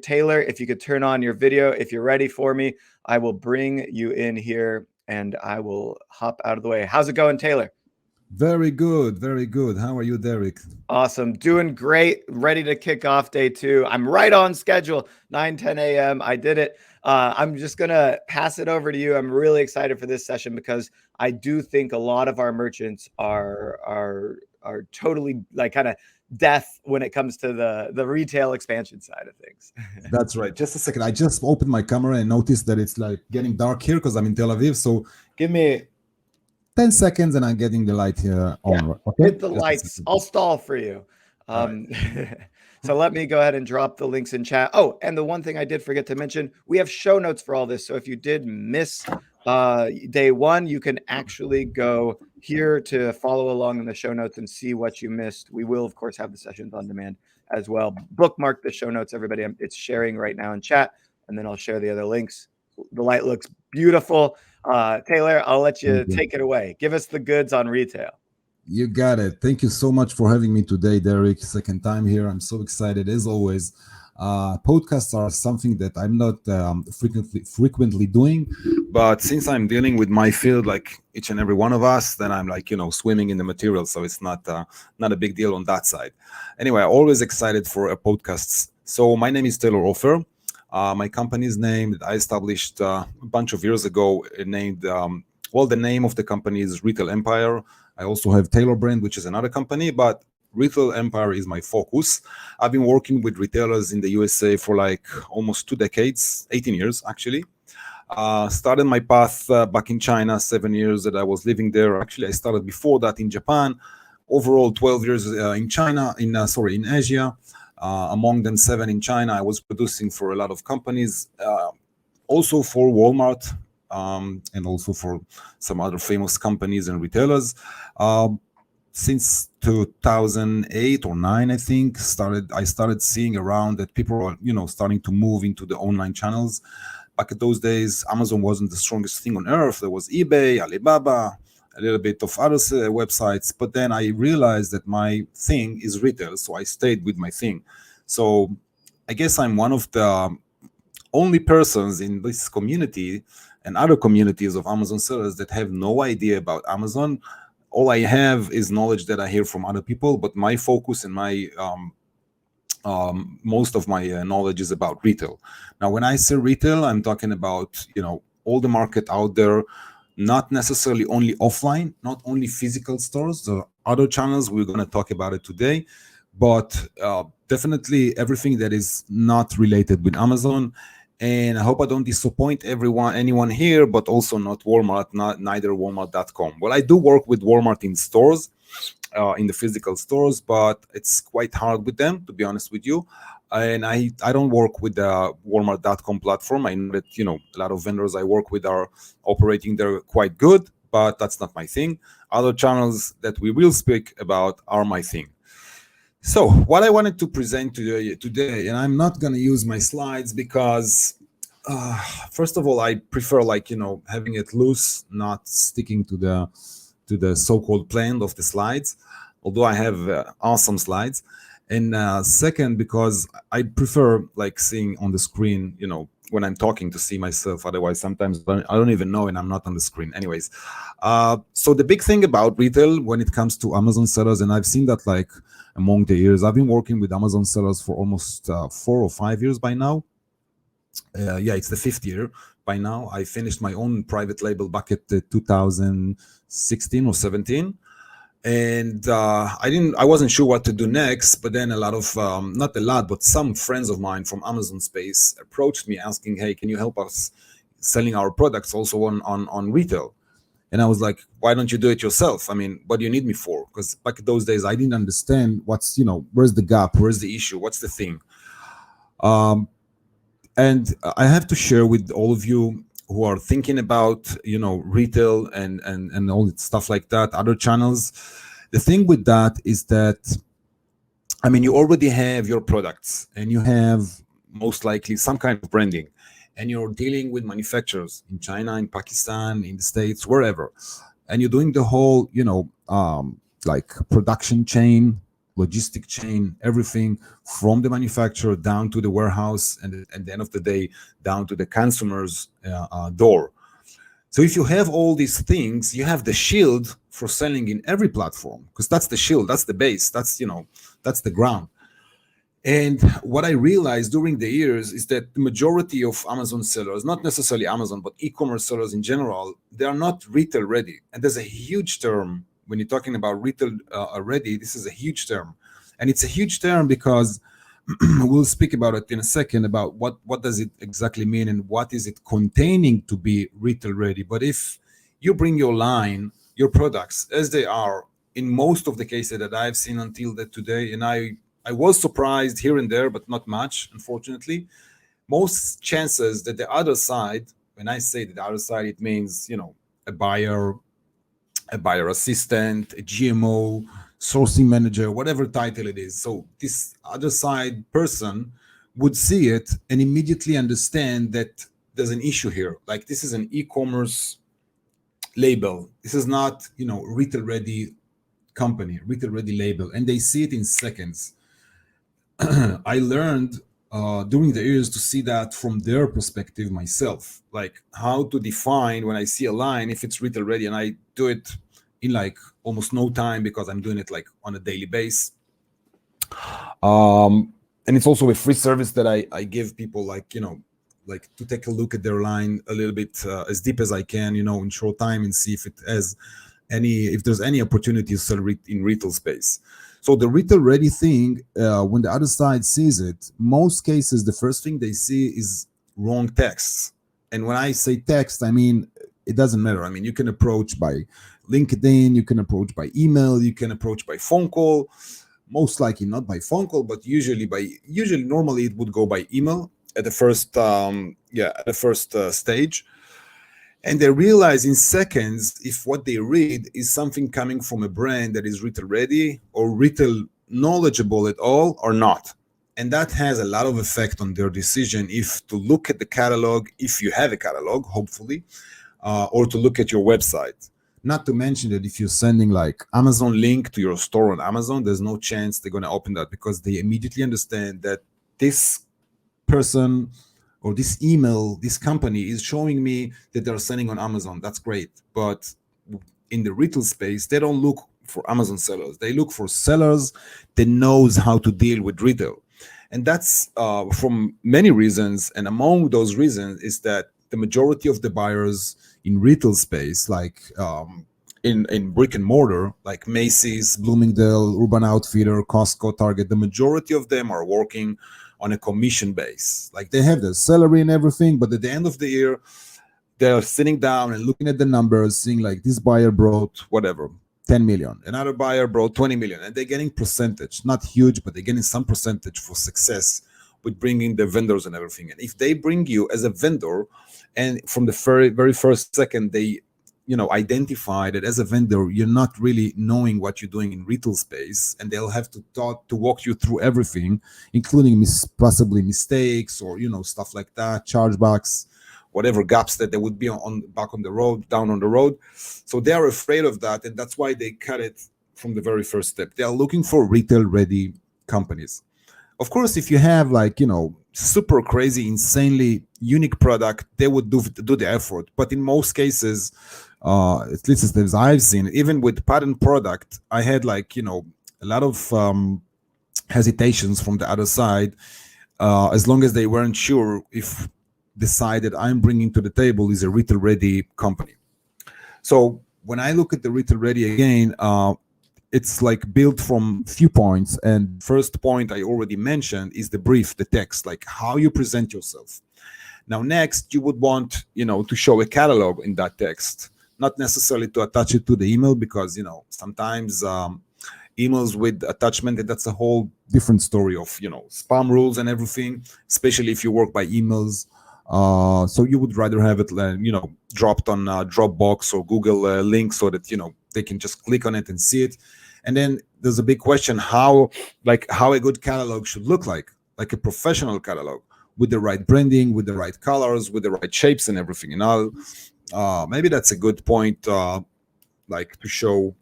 Talor, if you could turn on your video, if you're ready for me, I will bring you in here and I will hop out of the way. How's it going, Talor? Very good, very good. How are you, Derek? Awesome. Doing great. Ready to kick off day 2. I'm right on schedule, 9:10 a.m. I did it. I'm just going to pass it over to you. I'm really excited for this session because I do think a lot of our merchants are totally like kind of deaf when it comes to the retail expansion side of things. That's right. Just a second. I just opened my camera and noticed that it's like getting dark here because I'm in Tel Aviv. So give me 10 seconds and I'm getting the light here on. Yeah, okay? hit the lights. I'll stall for you. So let me go ahead and drop the links in chat. Oh, and the one thing I did forget to mention, we have show notes for all this. So if you did miss day 1, you can actually go here to follow along in the show notes and see what you missed. We will, of course, have the sessions on demand as well. Bookmark the show notes, everybody. It's sharing right now in chat, and then I'll share the other links. The light looks beautiful. Talor, I'll let you take it away. Give us the goods on retail. You got it. Thank you so much for having me today, Derek. Second time here. I'm so excited as always. Podcasts are something that I'm not frequently doing, but since I'm dealing with my field like each and every one of us, then I'm like, swimming in the material. So it's not a big deal on that side. Anyway, always excited for podcasts. So my name is Talor Ofer. My company's name that I established a bunch of years ago, named, the name of the company is Retail Empire. I also have Talor brand, which is another company, but Retail Empire is my focus. I've been working with retailers in the USA for like almost 2 decades, 18 years actually. Started my path back in China, 7 years that I was living there. Actually, I started before that in Japan. Overall, 12 years in China, in Asia. Among them, 7 in China. I was producing for a lot of companies, also for Walmart, and also for some other famous companies and retailers. Since 2008 or 9, I think, I started seeing around that people are, starting to move into the online channels. Back at those days, Amazon wasn't the strongest thing on earth. There was eBay, Alibaba, a little bit of other websites. But then I realized that my thing is retail, so I stayed with my thing. So I guess I'm one of the only persons in this community and other communities of Amazon sellers that have no idea about Amazon. All I have is knowledge that I hear from other people, but my focus and my most of my knowledge is about retail. Now, when I say retail, I'm talking about all the market out there, not necessarily only offline, not only physical stores. There are other channels, we're going to talk about it today, but definitely everything that is not related with Amazon. And I hope I don't disappoint anyone here, but also not Walmart, neither Walmart.com. Well, I do work with Walmart in stores, in the physical stores, but it's quite hard with them, to be honest with you. And I don't work with the Walmart.com platform. I know that, a lot of vendors I work with are operating there quite good, but that's not my thing. Other channels that we will speak about are my thing. So what I wanted to present to you today, and I'm not going to use my slides because, first of all, I prefer having it loose, not sticking to the so-called plan of the slides, although I have awesome slides. And second, because I prefer seeing on the screen, when I'm talking, to see myself. Otherwise, sometimes I don't even know and I'm not on the screen. Anyways, so the big thing about retail when it comes to Amazon sellers, and I've seen that among the years, I've been working with Amazon sellers for almost 4 or 5 years by now. It's the 5th year by now. I finished my own private label back at 2016 or 17. And I wasn't sure what to do next, but then a lot of, not a lot, but some friends of mine from Amazon space approached me asking, hey, can you help us selling our products also on retail? And I was like, why don't you do it yourself? I mean, what do you need me for? Because back in those days, I didn't understand what's, where's the gap? Where's the issue? What's the thing? And I have to share with all of you who are thinking about, retail and all that stuff like that, other channels. The thing with that is that, you already have your products and you have most likely some kind of branding, and you're dealing with manufacturers in China, in Pakistan, in the States, wherever. And you're doing the whole, production chain logistic chain, everything from the manufacturer down to the warehouse, and at the end of the day, down to the consumer's door. So if you have all these things, you have the shield for selling in every platform, because that's the shield, that's the base, that's the ground. And what I realized during the years is that the majority of Amazon sellers, not necessarily Amazon, but e-commerce sellers in general, they are not retail ready. And there's a huge term when you're talking about retail ready. This is a huge term, and it's a huge term because we'll speak about it in a second about what does it exactly mean and what is it containing to be retail ready. But if you bring your line, your products as they are in most of the cases that I've seen until that today, and I was surprised here and there, but not much, unfortunately. Most chances that the other side, when I say the other side, it means, a buyer assistant, a GMO, sourcing manager, whatever title it is. So this other side person would see it and immediately understand that there's an issue here. Like, this is an e-commerce label. This is not, retail ready company, retail ready label. And they see it in seconds. I learned during the years to see that from their perspective myself, like how to define when I see a line if it's retail ready, and I do it in like almost no time because I'm doing it like on a daily basis. And it's also a free service that I give people, like to take a look at their line a little bit as deep as I can, in short time, and see if it has if there's any opportunity to sell in retail space. So the retail ready thing, when the other side sees it, most cases, the first thing they see is wrong texts. And when I say text, I mean, it doesn't matter. I mean, you can approach by LinkedIn, you can approach by email, you can approach by phone call, most likely not by phone call, but usually normally it would go by email at the first stage. And they realize in seconds if what they read is something coming from a brand that is retail ready or retail knowledgeable at all or not. And that has a lot of effect on their decision if to look at the catalog, if you have a catalog, hopefully, or to look at your website. Not to mention that if you're sending like Amazon link to your store on Amazon, there's no chance they're going to open that, because they immediately understand that this person or this email, this company is showing me that they're selling on Amazon. That's great. But in the retail space, they don't look for Amazon sellers. They look for sellers that knows how to deal with retail. And that's from many reasons. And among those reasons is that the majority of the buyers in retail space, like in brick and mortar, like Macy's, Bloomingdale, Urban Outfitter, Costco, Target, the majority of them are working on a commission base. Like, they have their salary and everything, but at the end of the year, they're sitting down and looking at the numbers, seeing like this buyer brought whatever, 10 million, another buyer brought 20 million, and they're getting percentage, not huge, but they're getting some percentage for success with bringing the vendors and everything. And if they bring you as a vendor, and from the very, very first second, they identify that as a vendor, you're not really knowing what you're doing in retail space, and they'll have to walk you through everything, including possibly mistakes or stuff like that, chargebacks, whatever gaps that there would be back on the road, down on the road. So they are afraid of that, and that's why they cut it from the very first step. They are looking for retail ready companies. Of course, if you have like super crazy, insanely unique product, they would do the effort. But in most cases, at least as I've seen, even with patent product, I had like a lot of hesitations from the other side, as long as they weren't sure if the side that I'm bringing to the table is a retail ready company. So when I look at the retail ready again, it's like built from few points. And first point I already mentioned is the brief, the text, like how you present yourself. Now, next, you would want, to show a catalog in that text, not necessarily to attach it to the email, because, sometimes emails with attachment, and that's a whole different story of, spam rules and everything, especially if you work by emails. So you would rather have it, dropped on Dropbox or Google link so that, they can just click on it and see it. And then there's a big question how a good catalog should look like a professional catalog with the right branding, with the right colors, with the right shapes and everything. And maybe that's a good point, to show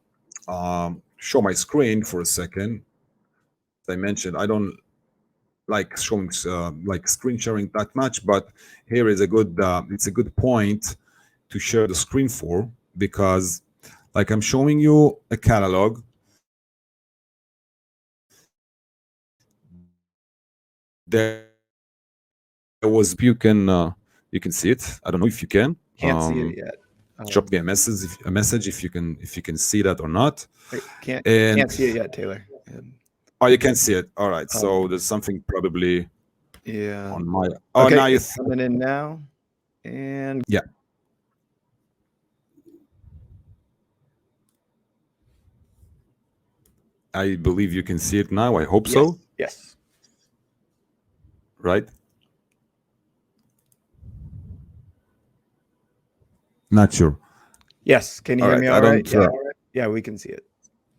my screen for a second. I mentioned, I don't like showing like screen sharing that much, but here is a good it's a good point to share the screen for, because like I'm showing you a catalog. There was, you can see it. I don't know if you can. Can't see it yet. Drop me a message if you can see that or not. Wait, can't see it yet, Talor. Oh, you can't see it. All right. So there's something probably on my. Oh, okay, now it's coming in now, and yeah. I believe you can see it now. I hope so. Yes. Right. Not sure. Yes. Can you hear me all right? Yeah, we can see it.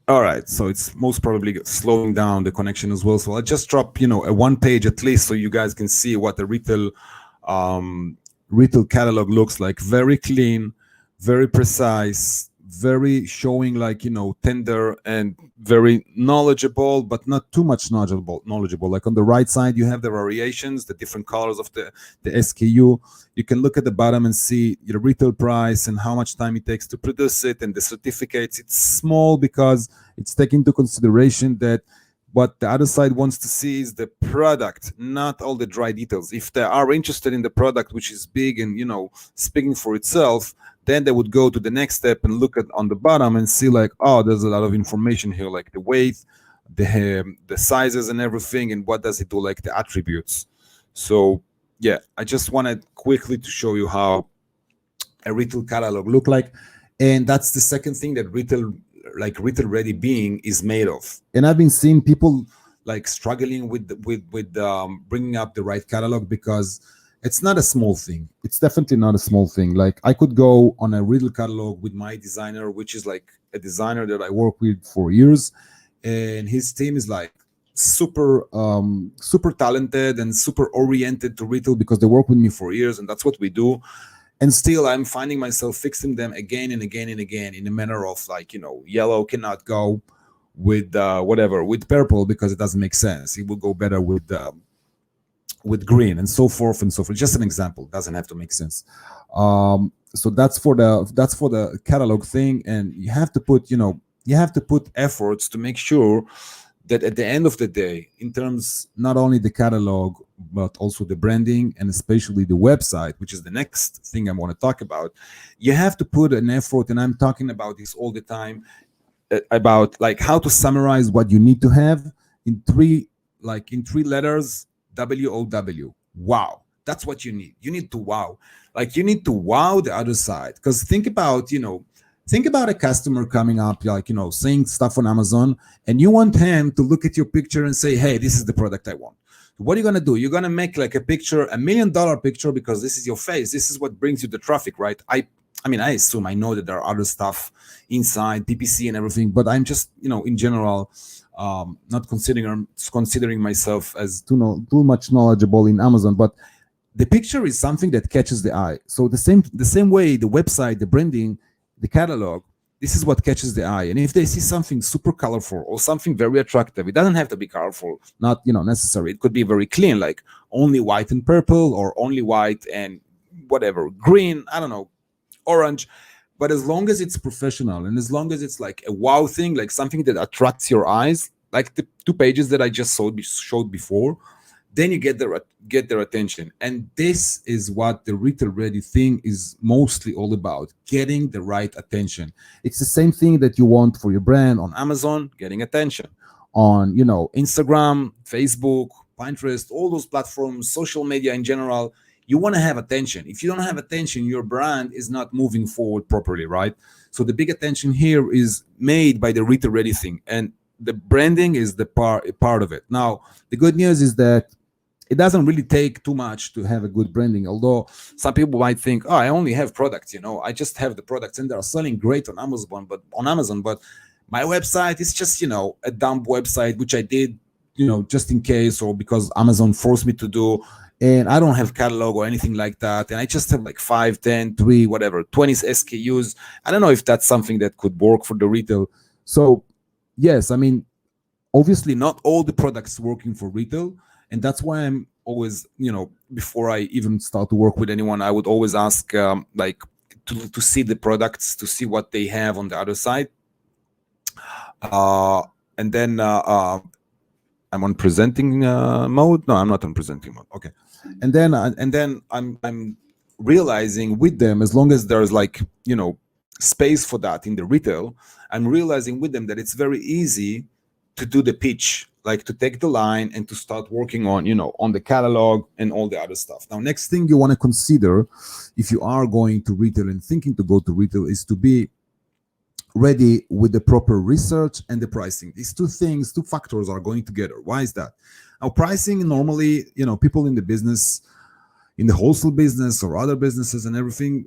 All right. So it's most probably slowing down the connection as well. So I'll just drop, a one page at least so you guys can see what the retail catalog looks like. Very clean, very precise, very showing like, tender and very knowledgeable, but not too much knowledgeable. Like on the right side, you have the variations, the different colors of the SKU. You can look at the bottom and see the retail price and how much time it takes to produce it, and the certificates. It's small because it's taken into consideration that what the other side wants to see is the product, not all the dry details. If they are interested in the product, which is big and speaking for itself, then they would go to the next step and look at on the bottom and see like, oh, there's a lot of information here, like the weight, the sizes and everything, and what does it do, like the attributes. So yeah, I just wanted quickly to show you how a retail catalog look like, and that's the second thing that retail ready being is made of. And I've been seeing people like struggling with bringing up the right catalog, because it's not a small thing. It's definitely not a small thing. Like I could go on a retail catalog with my designer, which is like a designer that I work with for years, and his team is like super talented and super oriented to retail because they work with me for years, and that's what we do. And still I'm finding myself fixing them again and again and again in a manner of like, yellow cannot go with whatever, with purple, because it doesn't make sense. It will go better with green, and so forth and so forth. Just an example, doesn't have to make sense. So that's for the catalog thing, and you have to put efforts to make sure that at the end of the day, in terms not only the catalog but also the branding and especially the website, which is the next thing I want to talk about, you have to put an effort. And I'm talking about this all the time, about like how to summarize what you need to have in three letters. WOW. Wow. That's what you need. You need to wow. Like you need to wow the other side. Because think about a customer coming up, like, saying stuff on Amazon, and you want him to look at your picture and say, hey, this is the product I want. What are you going to do? You're going to make like a picture, $1 million picture, because this is your face. This is what brings you the traffic, right? I assume, I know that there are other stuff inside PPC and everything, but I'm just, in general, not considering myself as too much knowledgeable in Amazon, but the picture is something that catches the eye. So the same way, the website, the branding, the catalog, this is what catches the eye. And if they see something super colorful or something very attractive, it doesn't have to be colorful, not necessary. It could be very clean, like only white and purple, or only white and whatever, green, I don't know, orange. But as long as it's professional, and as long as it's like a wow thing, like something that attracts your eyes, like the 2 pages that I just showed before, then you get their attention. And this is what the retail ready thing is mostly all about, getting the right attention. It's the same thing that you want for your brand on Amazon, getting attention. On Instagram, Facebook, Pinterest, all those platforms, social media in general, you want to have attention. If you don't have attention, your brand is not moving forward properly, right? So the big attention here is made by the retail ready thing, and the branding is the part of it. Now, the good news is that it doesn't really take too much to have a good branding. Although some people might think, oh, I only have products, I just have the products and they're selling great on Amazon, but my website is just, a dumb website, which I did, just in case, or because Amazon forced me to do. And I don't have catalog or anything like that. And I just have like 5, 10, 3, whatever, 20 SKUs. I don't know if that's something that could work for the retail. So yes, obviously not all the products working for retail, and that's why I'm always, before I even start to work with anyone, I would always ask like to see the products, to see what they have on the other side, and then I'm on presenting mode. No, I'm not on presenting mode. Okay, and then I'm realizing with them, as long as there's like space for that in the retail, I'm realizing with them that it's very easy to do the pitch, like to take the line and to start working on on the catalog and all the other stuff. Now, next thing you want to consider if you are going to retail and thinking to go to retail is to be ready with the proper research and the pricing. These two factors are going together. Why is that? Now, pricing normally, people in the business, in the wholesale business or other businesses and everything,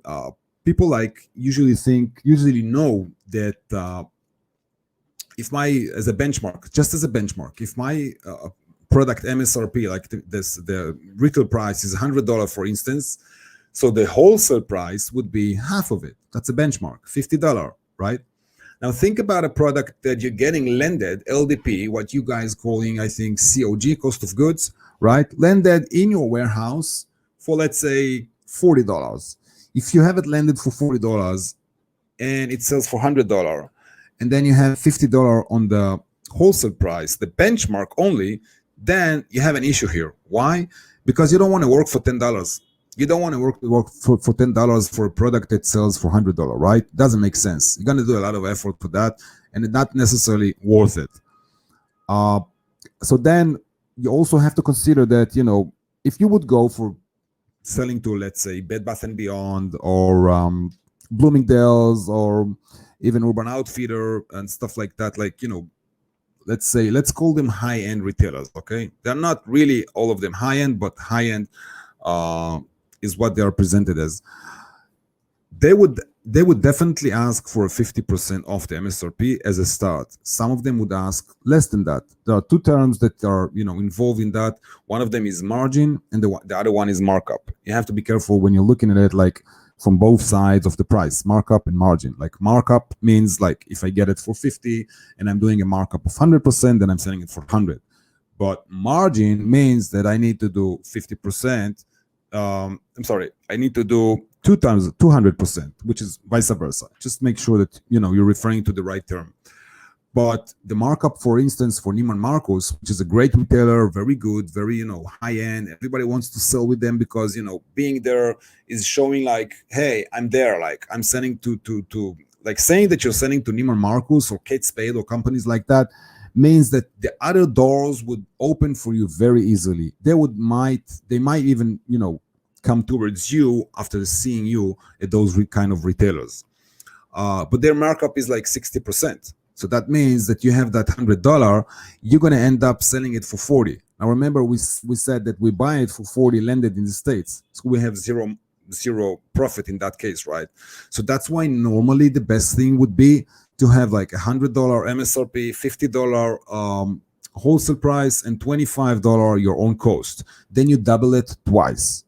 people like usually know that if as a benchmark, if my product MSRP, like the retail price is $100, for instance, so the wholesale price would be half of it. That's a benchmark, $50, right? Now think about a product that you're getting landed, LDP, what you guys calling, I think, COG, cost of goods, right? Landed in your warehouse for, let's say, $40. If you have it landed for $40 and it sells for $100, and then you have $50 on the wholesale price, the benchmark only, then you have an issue here. Why? Because you don't want to work for $10. You don't want to work for $10 for a product that sells for $100, right? Doesn't make sense. You're going to do a lot of effort for that, and it's not necessarily worth it. So then you also have to consider that, if you would go for selling to, let's say, Bed Bath & Beyond or Bloomingdale's or even Urban Outfitter and stuff like that, like, let's call them high-end retailers, okay? They're not really all of them high-end, but high-end is what they are presented as. They would definitely ask for a 50% off the MSRP as a start. Some of them would ask less than that. There are two terms that are involved in that. One of them is margin, and the other one is markup. You have to be careful when you're looking at it like from both sides of the price, markup and margin. Like markup means like if I get it for 50 and I'm doing a markup of 100%, then I'm selling it for 100. But margin means that I need to do 50%. I need to do 2 times 200%, which is vice versa. Just make sure that you're referring to the right term. But the markup, for instance, for Neiman Marcus, which is a great retailer, very good, very high end. Everybody wants to sell with them because being there is showing like, hey, I'm there. Like I'm sending to like saying that you're sending to Neiman Marcus or Kate Spade or companies like that means that the other doors would open for you very easily. They might even come towards you after seeing you at those kind of retailers. But their markup is like 60%. So that means that you have that $100, you're going to end up selling it for 40. Now remember, we said that we buy it for 40 landed in the States. So we have zero profit in that case, right? So that's why normally the best thing would be to have like $100 MSRP, $50 wholesale price, and $25 your own cost. Then you double it twice.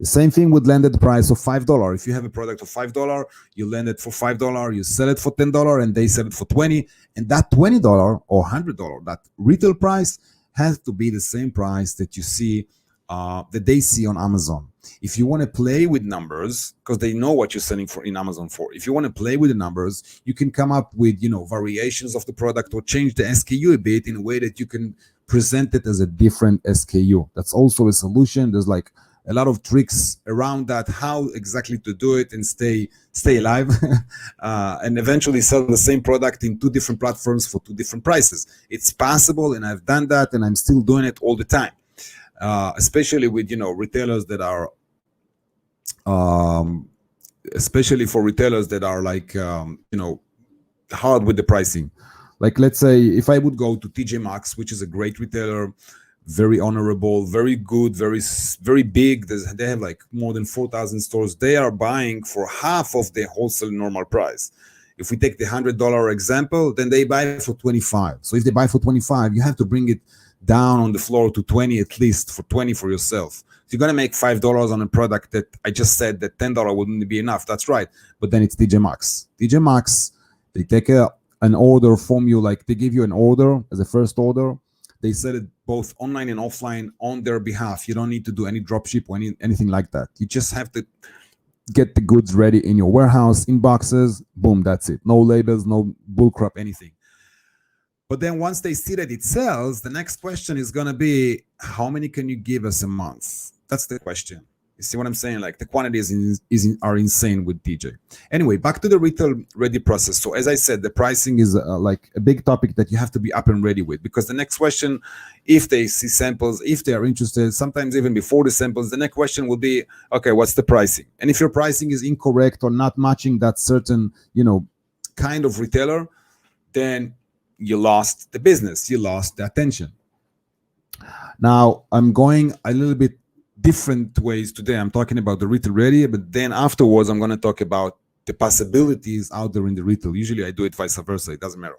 The same thing with landed price of $5. If you have a product of $5, you land it for $5, you sell it for $10, and they sell it for $20. And that $20 or $100, that retail price has to be the same price that you see, that they see on Amazon. If you want to play with numbers, because they know what you're selling for in Amazon for, if you want to play with the numbers, you can come up with variations of the product or change the SKU a bit in a way that you can present it as a different SKU. That's also a solution. There's like a lot of tricks around that, how exactly to do it and stay alive and eventually sell the same product in 2 different platforms for 2 different prices. It's possible, and I've done that, and I'm still doing it all the time, especially with retailers that are especially for retailers that are like hard with the pricing. Like, let's say if I would go to TJ Maxx, which is a great retailer, very honorable, very good, very big. They have like more than 4,000 stores. They are buying for half of the wholesale normal price. If we take the $100 example, then they buy for 25. So if they buy for 25, you have to bring it down on the floor to 20, at least for 20 for yourself. So you're going to make $5 on a product that I just said that $10 wouldn't be enough. That's right. But then it's TJ Maxx. TJ Maxx, they take a an order from you, like they give you an order as a first order. They sell it both online and offline on their behalf. You don't need to do any dropship or anything like that. You just have to get the goods ready in your warehouse in boxes. Boom, that's it. No labels, no bullcrap, anything. But then once they see that it sells, the next question is going to be, how many can you give us a month? That's the question. You see what I'm saying? Like the quantities are insane with DJ. Anyway, back to the retail ready process. So as I said, the pricing is like a big topic that you have to be up and ready with, because the next question, if they see samples, if they are interested, sometimes even before the samples, the next question will be, okay, what's the pricing? And if your pricing is incorrect or not matching that certain, kind of retailer, then you lost the business, you lost the attention. Now I'm going a little bit different ways today. I'm talking about the retail ready, but then afterwards I'm going to talk about the possibilities out there in the retail. Usually I do it vice versa, it doesn't matter.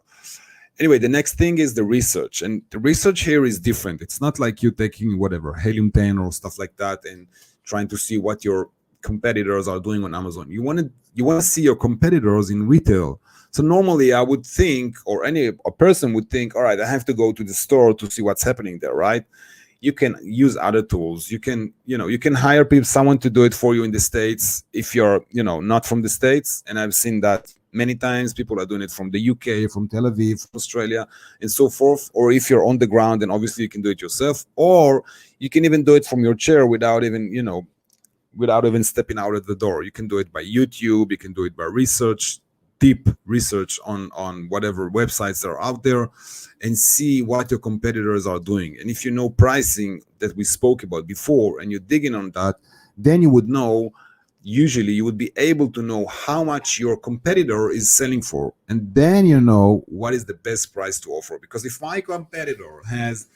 Anyway, the next thing is the research, and the research here is different. It's not like you taking whatever helium 10 or stuff like that and trying to see what your competitors are doing on Amazon. You want to see your competitors in retail. So normally I would think, or a person would think, all right, I have to go to the store to see what's happening there, right? You can use other tools. You can hire someone to do it for you in the States if you're, not from the States. And I've seen that many times. People are doing it from the UK, from Tel Aviv, from Australia, and so forth. Or if you're on the ground, then obviously you can do it yourself. Or you can even do it from your chair without even stepping out of the door. You can do it by YouTube. You can do it by deep research on whatever websites that are out there, and see what your competitors are doing. And if you know pricing that we spoke about before and you're digging on that, then you would know, usually you would be able to know how much your competitor is selling for, and then you know what is the best price to offer. Because if my competitor has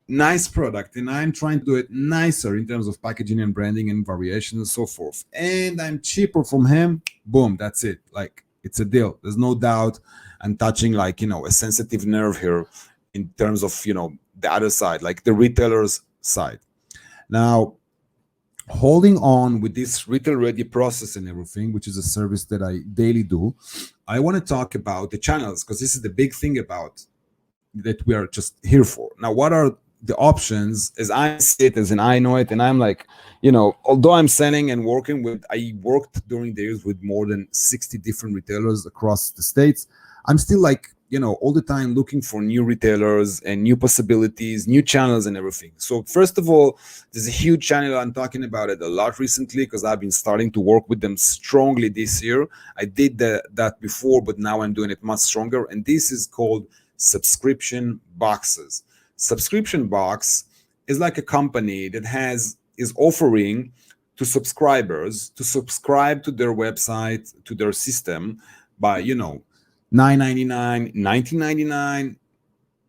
nice product and I'm trying to do it nicer in terms of packaging and branding and variation and so forth, and I'm cheaper from him, boom, that's it. Like, it's a deal. There's no doubt. I'm touching a sensitive nerve here in terms of, the other side, like the retailer's side. Now, holding on with this retail ready process and everything, which is a service that I daily do, I want to talk about the channels, because this is the big thing about that we are just here for. Now, what are the options as I see it, as I know it? And I'm like, although I'm selling and I worked during the years with more than 60 different retailers across the States. I'm still all the time looking for new retailers and new possibilities, new channels and everything. So first of all, there's a huge channel. I'm talking about it a lot recently because I've been starting to work with them strongly this year. I did that before, but now I'm doing it much stronger. And this is called subscription boxes. Subscription box is like a company that is offering to subscribers to subscribe to their website, to their system by $9.99, $19.99,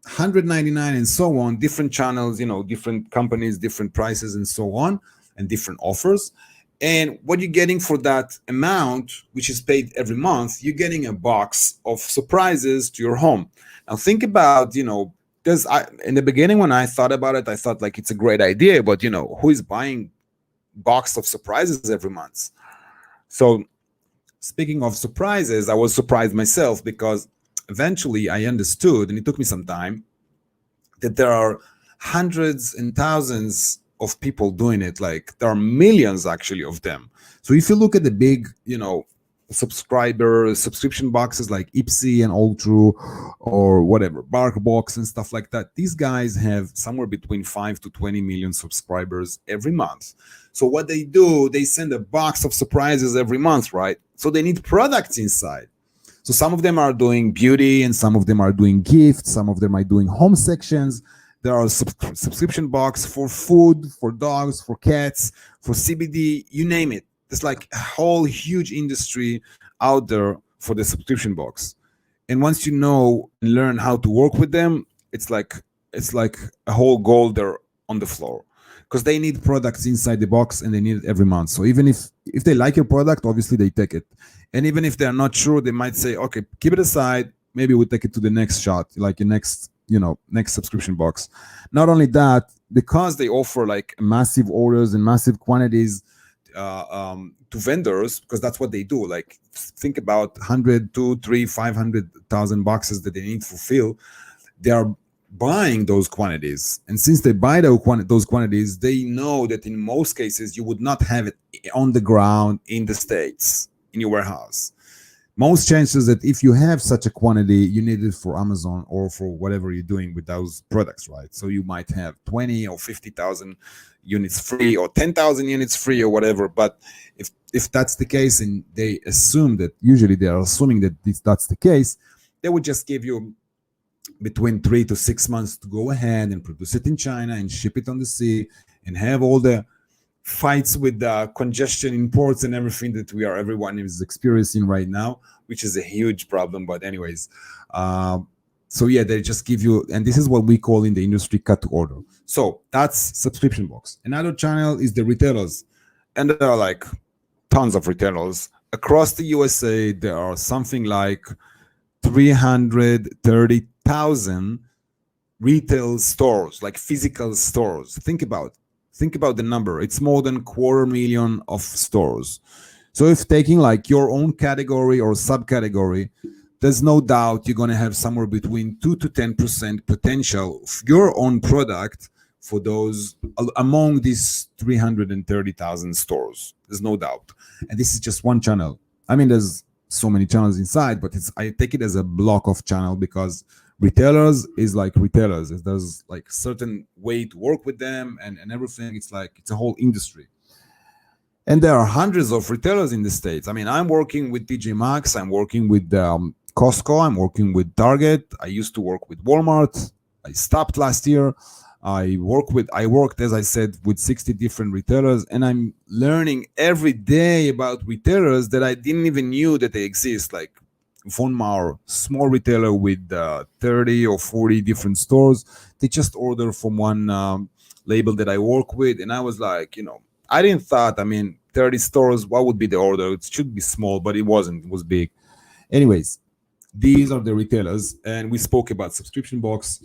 $199, and so on. Different channels, different companies, different prices, and so on, and different offers. And what you're getting for that amount, which is paid every month, you're getting a box of surprises to your home. Now think about, because in the beginning when I thought about it, I thought like it's a great idea, but who is buying box of surprises every month? So speaking of surprises, I was surprised myself, because eventually I understood, and it took me some time, that there are hundreds and thousands of people doing it. Like there are millions actually of them. So if you look at the big, subscription boxes like Ipsy and All True or whatever, BarkBox and stuff like that, these guys have somewhere between 5 to 20 million subscribers every month. So what they do, they send a box of surprises every month, right? So they need products inside. So some of them are doing beauty, and some of them are doing gifts, some of them are doing home sections. There are subscription box for food, for dogs, for cats, for CBD, you name it. There's like a whole huge industry out there for the subscription box. And once you know and learn how to work with them, it's like a whole gold there on the floor, because they need products inside the box and they need it every month. So even if they like your product, obviously they take it. And even if they're not sure, they might say, okay, keep it aside. Maybe we'll take it to the next shot, like your next subscription box. Not only that, because they offer like massive orders and massive quantities, to vendors, because that's what they do. Like, think about 100, 2, 3, 500,000 boxes that they need to fulfill. They are buying those quantities, and since they buy those quantities, they know that in most cases you would not have it on the ground in the States in your warehouse. Most chances that if you have such a quantity, you need it for Amazon or for whatever you're doing with those products, right? So you might have 20 or 50,000 units free, or 10,000 units free, or whatever. But if that's the case, and they assume that, usually they are assuming that that's the case, they would just give you between 3 to 6 months to go ahead and produce it in China and ship it on the sea, and have all the fights with the congestion in ports and everything that everyone is experiencing right now, which is a huge problem. But anyways, so yeah, they just give you, and this is what we call in the industry cut to order. So that's subscription box. Another channel is the retailers, and there are like tons of retailers across the USA. There are something like 330,000 retail stores, like physical stores. Think about the number. It's more than 250,000 of stores. So if taking like your own category or subcategory, there's no doubt you're going to have somewhere between 2 to 10% potential of your own product for those among these 330,000 stores. There's no doubt. And this is just one channel. I mean, there's so many channels inside, but I take it as a block of channel, because retailers is like retailers. There's like certain way to work with them and everything. It's like, it's a whole industry. And there are hundreds of retailers in the States. I mean, I'm working with TJ Maxx, I'm working with Costco, I'm working with Target. I used to work with Walmart. I stopped last year. I worked, as I said, with 60 different retailers, and I'm learning every day about retailers that I didn't even knew that they exist. Like Von Maur, small retailer with 30 or 40 different stores. They just order from one label that I work with, and I was like, I didn't thought, 30 stores, what would be the order? It should be small, but it wasn't. It was big. Anyways, these are the retailers, and we spoke about subscription box.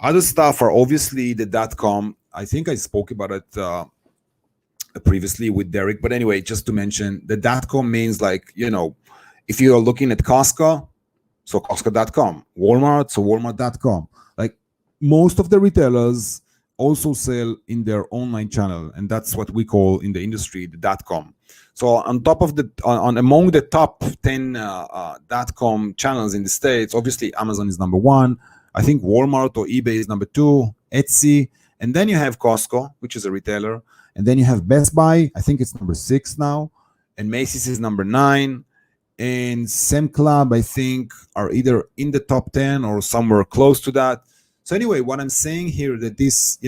Other stuff are obviously the .com. I think I spoke about it previously with Derek, but anyway, just to mention, the .com means like, if you're looking at Costco, so Costco.com, Walmart, so Walmart.com. Like most of the retailers also sell in their online channel, and that's what we call in the industry the .com. So on top of among the top 10 .com channels in the States, obviously Amazon is number one. I think Walmart or eBay is number two, Etsy, and then you have Costco, which is a retailer, and then you have Best Buy. I think it's number 6 now, and Macy's is number 9, and Sam Club, I think, are either in the top 10 or somewhere close to that. So anyway, what I'm saying here that this,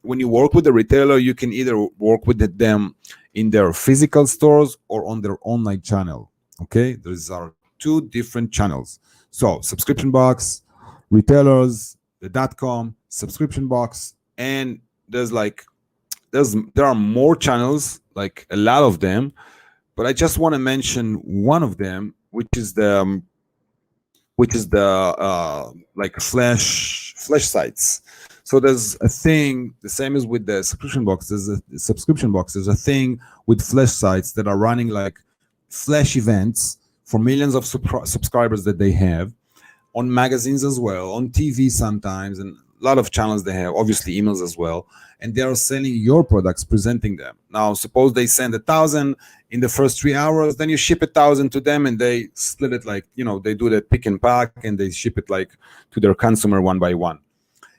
when you work with a retailer, you can either work with them in their physical stores or on their online channel. Okay, those are 2 different channels. So subscription box, retailers, the .com, subscription box, and there are more channels, like a lot of them, but I just want to mention one of them, which is the like flash sites. So there's a thing, the same as with the subscription box. There's a thing with flash sites that are running like flash events for millions of subscribers that they have, on magazines as well, on TV sometimes, and a lot of channels they have, obviously emails as well, and they are selling your products, presenting them. Now, suppose they send 1,000 in the first 3 hours, then you ship 1,000 to them, and they split it like, they do the pick and pack, and they ship it like to their consumer one by one.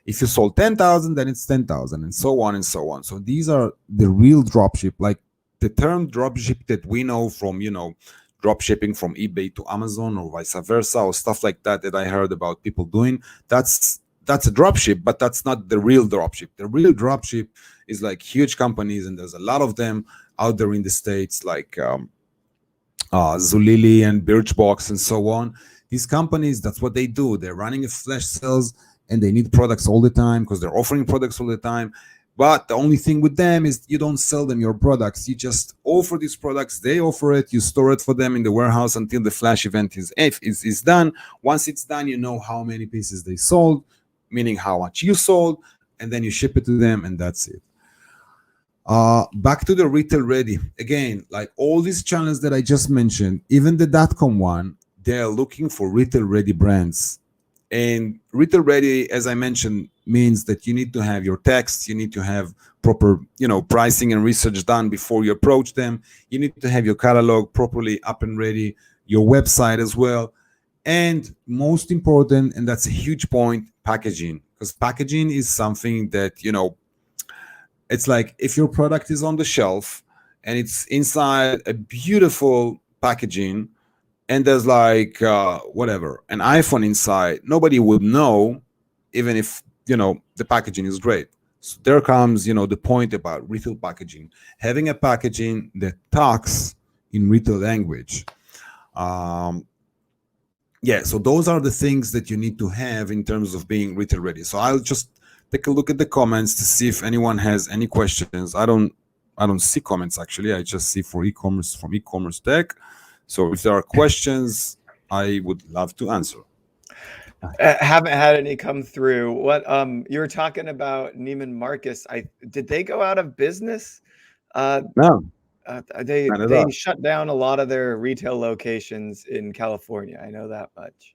If you sold 10,000, then it's 10,000, and so on and so on. So these are the real dropship, like the term dropship that we know from, drop shipping from eBay to Amazon or vice versa, or stuff like that I heard about people doing. That's a dropship, but that's not the real dropship. The real dropship is like huge companies, and there's a lot of them out there in the States, like Zulily and Birchbox and so on. These companies, that's what they do. They're running a flash sales, and they need products all the time because they're offering products all the time. But the only thing with them is you don't sell them your products. You just offer these products. They offer it. You store it for them in the warehouse until the flash event is done. Once it's done, you know how many pieces they sold, meaning how much you sold, and then you ship it to them, and that's it. Back to the retail ready again, like all these channels that I just mentioned, even the .com one, they're looking for retail ready brands. And retail ready, as I mentioned, means that you need to have your text, you need to have proper, pricing and research done before you approach them. You need to have your catalog properly up and ready, your website as well. And most important, and that's a huge point, packaging. Because packaging is something that, it's like if your product is on the shelf and it's inside a beautiful packaging and there's like whatever, an iPhone inside, nobody would know, even if the packaging is great. So there comes the point about retail packaging, having a packaging that talks in retail language. Yeah, so those are the things that you need to have in terms of being retail ready. So I'll just take a look at the comments to see if anyone has any questions. I don't see comments actually. I just see for e-commerce from e-commerce tech. So if there are questions, I would love to answer. Haven't had any come through. What you were talking about Neiman Marcus? Did they go out of business? No, They not at all. shut down a lot of their retail locations in California. I know that much.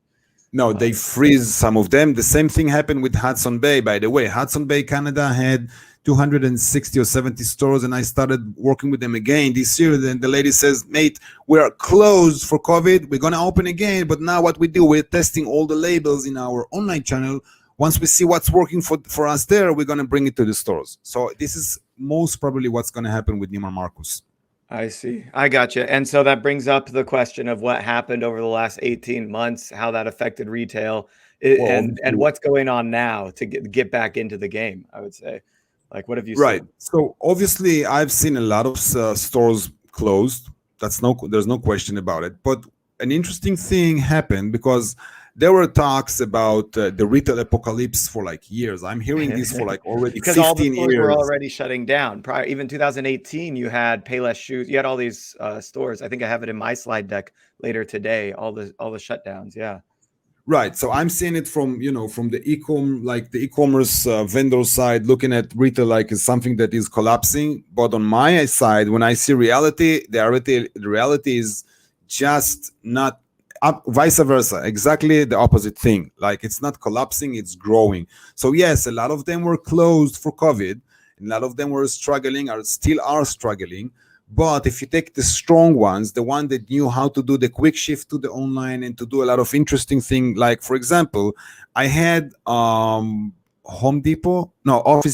No, they freeze some of them. The same thing happened with Hudson Bay, by the way. Hudson Bay, Canada had 260 or 70 stores, and I started working with them again this year. Then the lady says, mate, we're closed for COVID. We're going to open again. But now what we do, we're testing all the labels in our online channel. Once we see what's working for us there, we're going to bring it to the stores. So this is most probably what's going to happen with Neiman Marcus. I see. I got you. And so that brings up the question of what happened over the last 18 months, how that affected retail, and what's going on now to get back into the game, I would say. Like, what have you seen? Right. So obviously, I've seen a lot of stores closed. There's no question about it. But an interesting thing happened because there were talks about the retail apocalypse for like years. I'm hearing this for like already because 15 all the stores years. were already shutting down. Prior, even 2018, you had Payless Shoes. You had all these stores. I think I have it in my slide deck later today. All the shutdowns. Yeah. Right. So I'm seeing it from from the e-commerce vendor side, looking at retail like it's something that is collapsing. But on my side, when I see reality, the reality is just not. Vice versa, exactly the opposite thing. Like it's not collapsing, it's growing. So yes, a lot of them were closed for COVID, and a lot of them were struggling or still are struggling. But if you take the strong ones, the one that knew how to do the quick shift to the online and to do a lot of interesting things, like for example, I had Office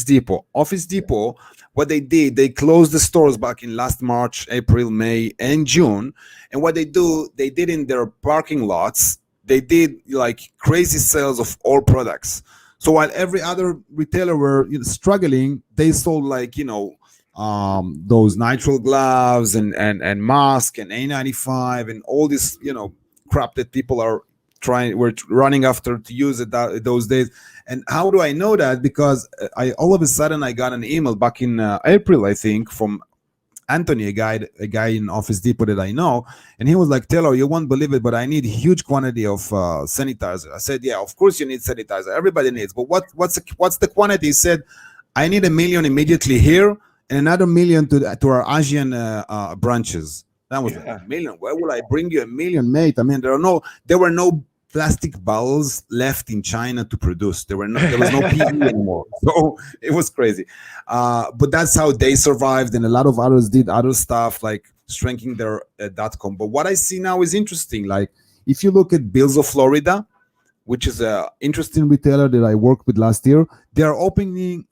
Depot. What they did, they closed the stores back in last March, April, May, and June. And what they did in their parking lots, they did like crazy sales of all products. So while every other retailer were struggling, they sold like those nitrile gloves and mask and A95 and all this crap that people were running after to use it those days. And how do I know that? Because all of a sudden I got an email back in April, I think, from Anthony, a guy in Office Depot that I know, and he was like, Talor, you won't believe it, but I need a huge quantity of sanitizer. I said, yeah, of course you need sanitizer. Everybody needs, but what's the quantity? He said, I need 1 million immediately here and another 1 million to our Asian branches. That was like, 1 million. Where will I bring you 1 million, mate? I mean, there were no plastic bottles left in China to produce. There was no PE anymore. So it was crazy. But that's how they survived, and a lot of others did other stuff like strengthening their .com. But what I see now is interesting. Like if you look at Bills of Florida, which is an interesting retailer that I worked with last year, they are opening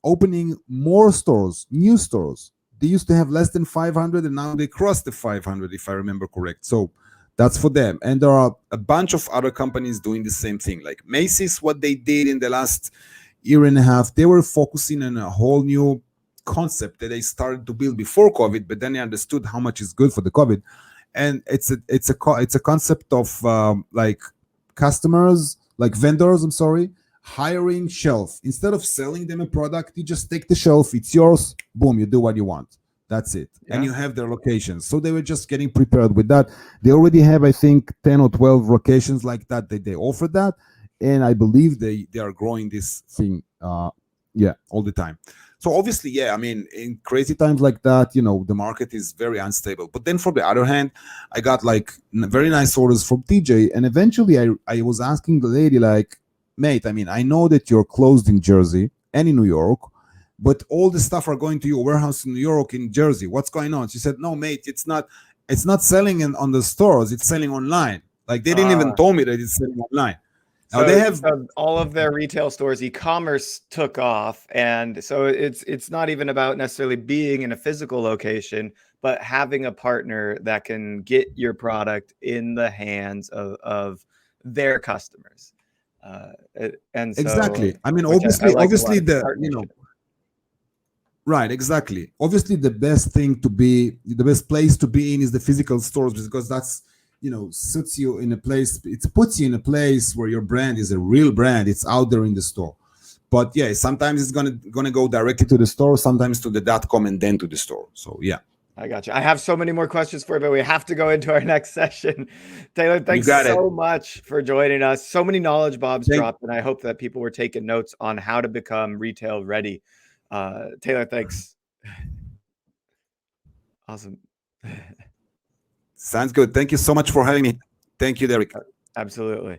more stores, new stores. They used to have less than 500, and now they crossed the 500, if I remember correct. So that's for them. And there are a bunch of other companies doing the same thing. Like Macy's, what they did in the last year and a half, they were focusing on a whole new concept that they started to build before COVID, but then they understood how much is good for the COVID. And it's a concept of like customers, like vendors, hiring shelf. Instead of selling them a product, you just take the shelf, it's yours, boom, you do what you want. That's it. Yeah. And you have their locations. So they were just getting prepared with that. They already have, I think, 10 or 12 locations like that they offer that. And I believe they are growing this thing, all the time. So obviously, yeah, I mean, in crazy times like that, the market is very unstable. But then from the other hand, I got like very nice orders from TJ. And eventually I was asking the lady, like, mate, I mean, I know that you're closed in Jersey and in New York, but all the stuff are going to your warehouse in New York, in Jersey. What's going on? She said, no, mate, it's not selling on the stores, it's selling online. Like, they didn't even tell me that it's selling online. Now they have So all of their retail stores, e-commerce took off, and so it's not even about necessarily being in a physical location, but having a partner that can get your product in the hands of their customers. And so, exactly. I mean, which I like a lot obviously of partnership. right, exactly. Obviously, the best place to be in is the physical stores, because that's, suits you in a place, it puts you in a place where your brand is a real brand. It's out there in the store. But yeah, sometimes it's gonna go directly to the store, sometimes to the .com and then to the store. So yeah. I got you. I have so many more questions for you, but we have to go into our next session. Talor, You thanks got it. so much for joining us. So many knowledge bombs Thank, dropped, and I hope that people were taking notes on how to become retail ready. Talor, thanks. Awesome. Sounds good. Thank you so much for having me. Thank you, Derek. Absolutely.